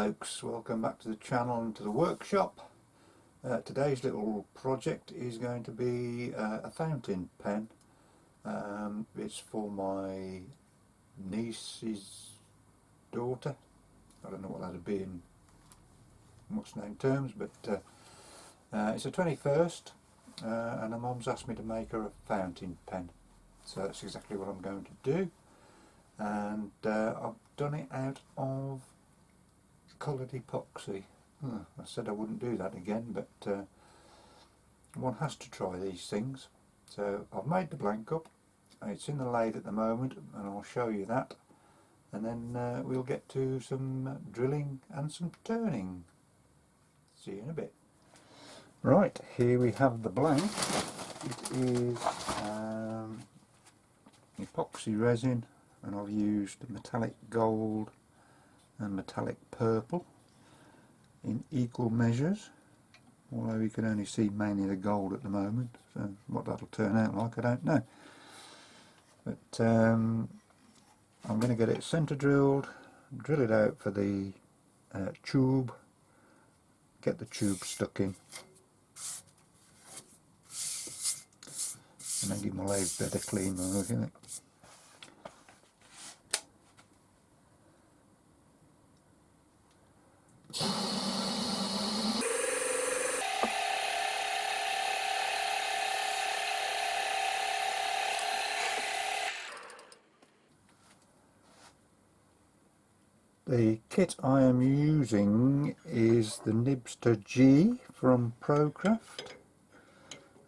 folks, welcome back to the channel and to the workshop. Today's little project is going to be a fountain pen. It's for my niece's daughter. I don't know what that'd be in what's name terms, but it's a 21st and her mum's asked me to make her a fountain pen. So that's exactly what I'm going to do. And I've done it out of coloured epoxy. I said I wouldn't do that again, but one has to try these things. So I've made the blank up. It's in the lathe at the moment, and I'll show you that. And then we'll get to some drilling and some turning. See you in a bit. Right, here we have the blank. It is epoxy resin, and I've used metallic gold and metallic purple in equal measures, although you can only see mainly the gold at the moment, so what that'll turn out like I don't know. But I'm going to get it centre drilled, drill it out for the tube, get the tube stuck in, and then give my lathe a better clean look in it. The kit I am using is the Nibster G from Procraft.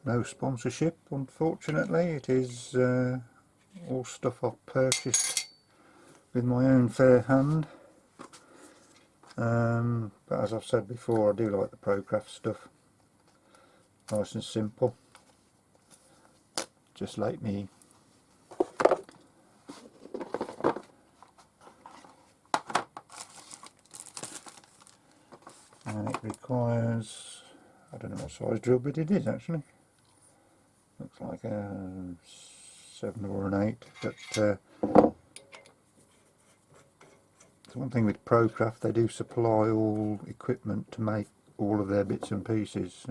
No sponsorship, unfortunately. It is all stuff I've purchased with my own fair hand. But as I've said before, I do like the Procraft stuff. Nice and simple. Just like me. And it requires, I don't know what size drill bit it is actually. Looks like a 7 or an 8, but the one thing with Procraft, they do supply all equipment to make all of their bits and pieces.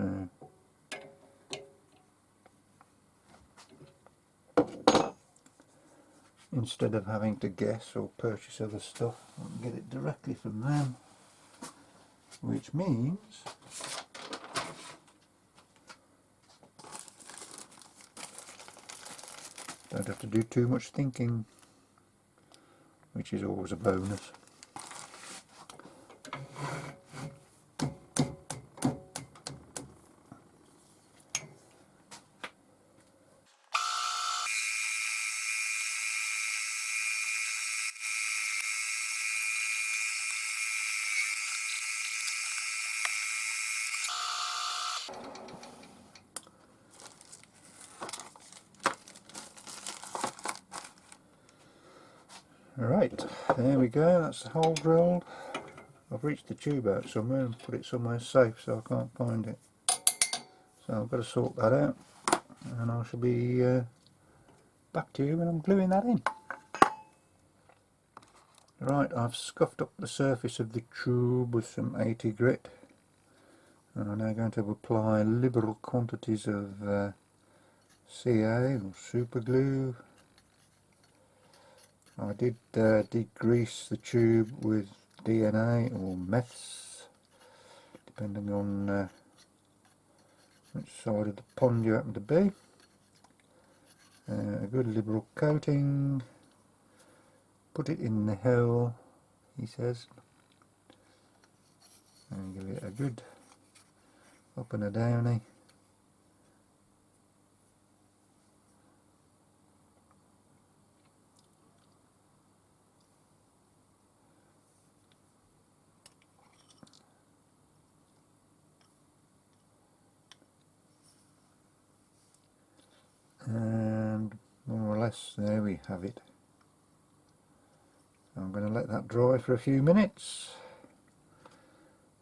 Instead of having to guess or purchase other stuff, I can get it directly from them, which means don't have to do too much thinking, which is always a bonus. Right, there we go, that's the hole drilled. I've reached the tube out somewhere and put it somewhere safe, so I can't find it. So I've got to sort that out, and I shall be back to you when I'm gluing that in. Right, I've scuffed up the surface of the tube with some 80 grit. And I'm now going to apply liberal quantities of CA or super glue. I did degrease the tube with DNA or meths, depending on which side of the pond you happen to be. A good liberal coating, put it in the hole, he says, and give it a good up and a downy. And more or less there we have it. I'm going to let that dry for a few minutes,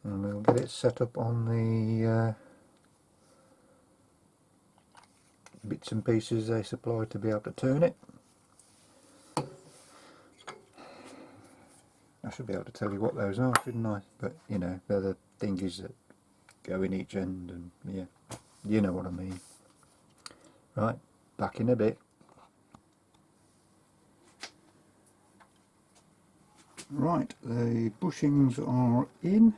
and we'll get it set up on the bits and pieces they supply to be able to turn it. I should be able to tell you what those are, shouldn't I? But you know, they're the thingies that go in each end, and yeah, you know what I mean. Right, back in a bit. Right, the bushings are in.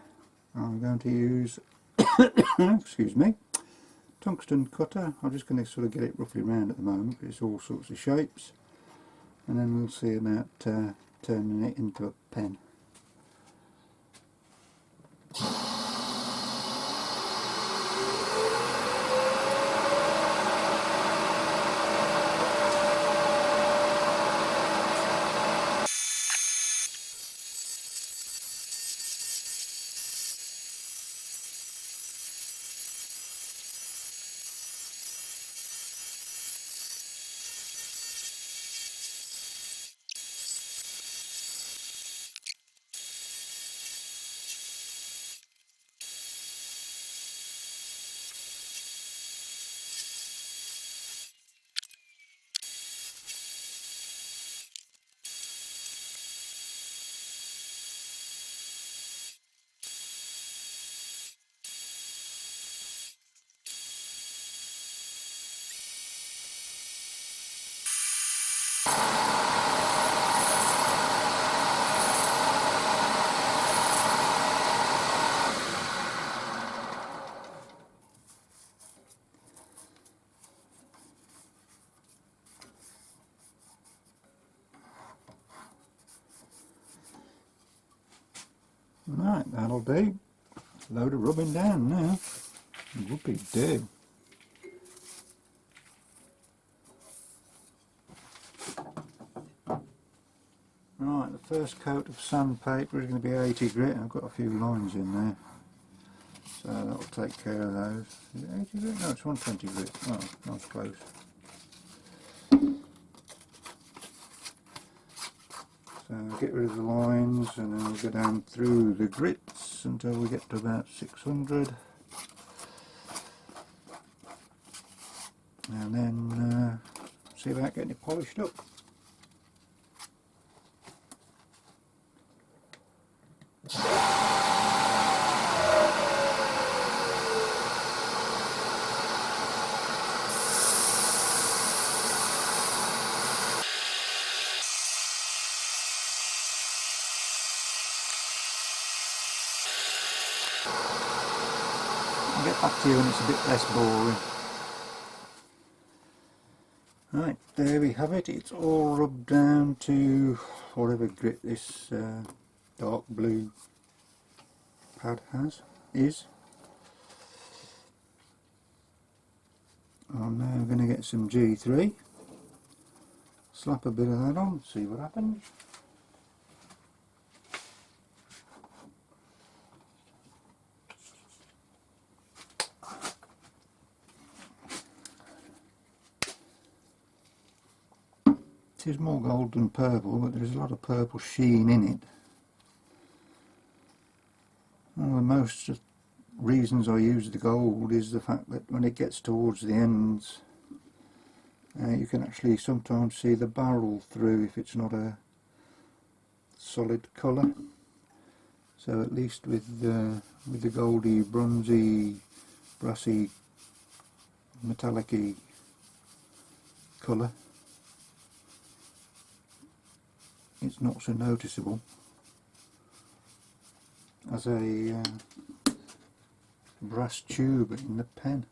I'm going to use, excuse me, tungsten cutter. I'm just going to sort of get it roughly round at the moment. It's all sorts of shapes, and then we'll see about turning it into a pen. Right, that'll do. Load of rubbing down now. Whoopie do. Right, the first coat of sandpaper is going to be 80 grit. I've got a few lines in there, so that'll take care of those. Is it 80 grit? No, it's 120 grit. Oh, that's close. So get rid of the lines, and then we'll go down through the grits until we get to about 600. And then see about getting it polished up. I'll get back to you when it's a bit less boring. Right, there we have it. It's all rubbed down to whatever grit this dark blue pad is. I'm now going to get some G3, slap a bit of that on, see what happens. It is more gold than purple, but there's a lot of purple sheen in it. One of the most reasons I use the gold is the fact that when it gets towards the ends, you can actually sometimes see the barrel through if it's not a solid colour. So at least with the goldy, bronzy, brassy, metallic-y colour, it's not so noticeable as a brass tube in the pen.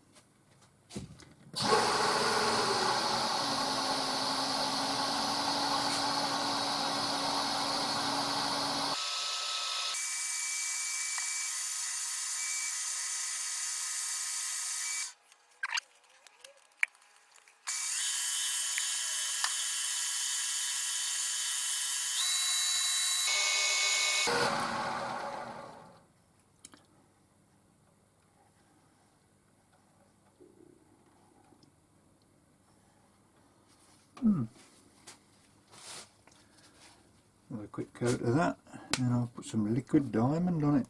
Have a quick coat of that, and I'll put some liquid diamond on it.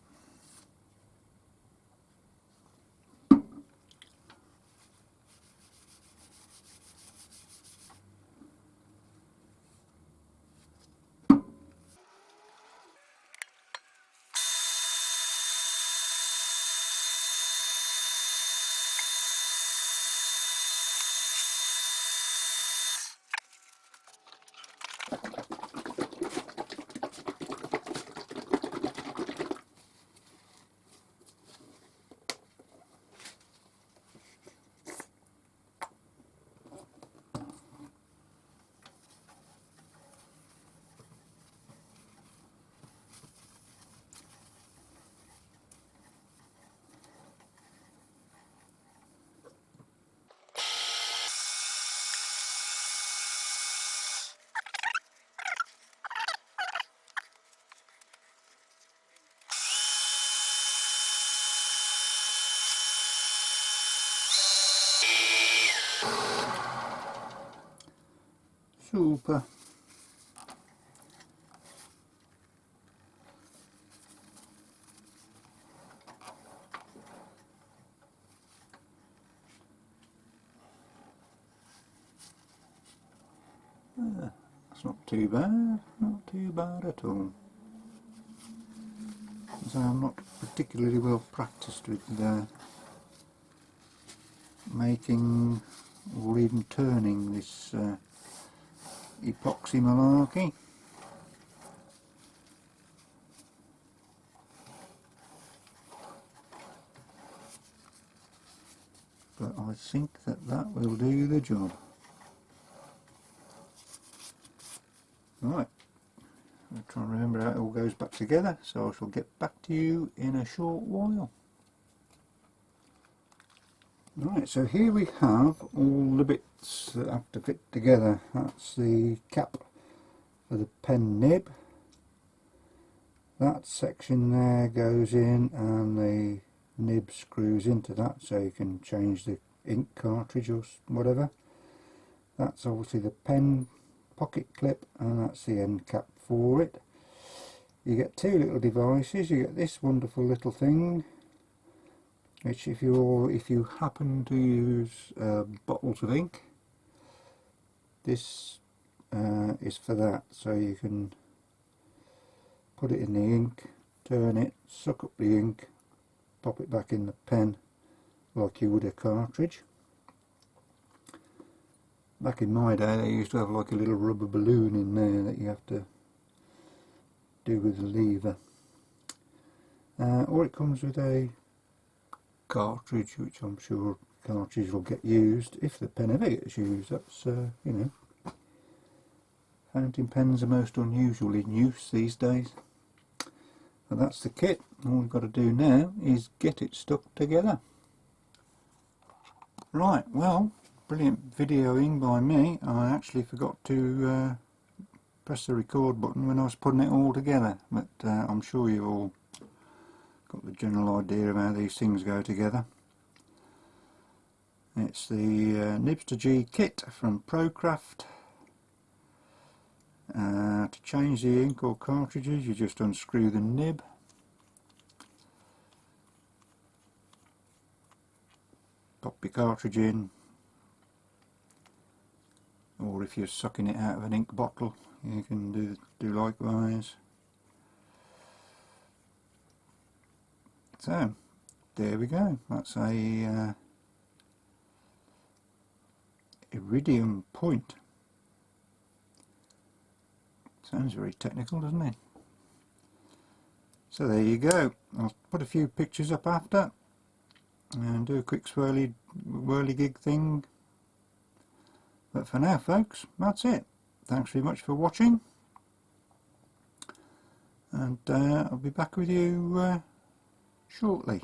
helper. That's not too bad, not too bad at all. So I'm not particularly well practiced with making or even turning this epoxy malarkey. But I think that will do the job. Right, I'll try and remember how it all goes back together, so I shall get back to you in a short while. Right, so here we have all the bits that have to fit together. That's the cap for the pen nib. That section there goes in and the nib screws into that, so you can change the ink cartridge or whatever. That's obviously the pen pocket clip, and that's the end cap for it. You get two little devices. You get this wonderful little thing, which if you happen to use bottles of ink, this is for that, so you can put it in the ink, turn it, suck up the ink, pop it back in the pen like you would a cartridge. Back in my day they used to have like a little rubber balloon in there that you have to do with a lever. Or it comes with a cartridge, which I'm sure cartridge will get used if the pen ever gets used. That's you know, fountain pens are most unusual in use these days. But that's the kit. All we've got to do now is get it stuck together. Right, well, brilliant videoing by me. I actually forgot to press the record button when I was putting it all together, but I'm sure you've all got the general idea of how these things go together. It's the Nibs to G kit from ProCraft. To change the ink or cartridges, you just unscrew the nib, pop your cartridge in, or if you're sucking it out of an ink bottle you can do likewise. So there we go, that's a iridium point. Sounds very technical, doesn't it? So there you go. I'll put a few pictures up after and do a quick whirly-gig thing. But for now folks, that's it. Thanks very much for watching, and I'll be back with you shortly.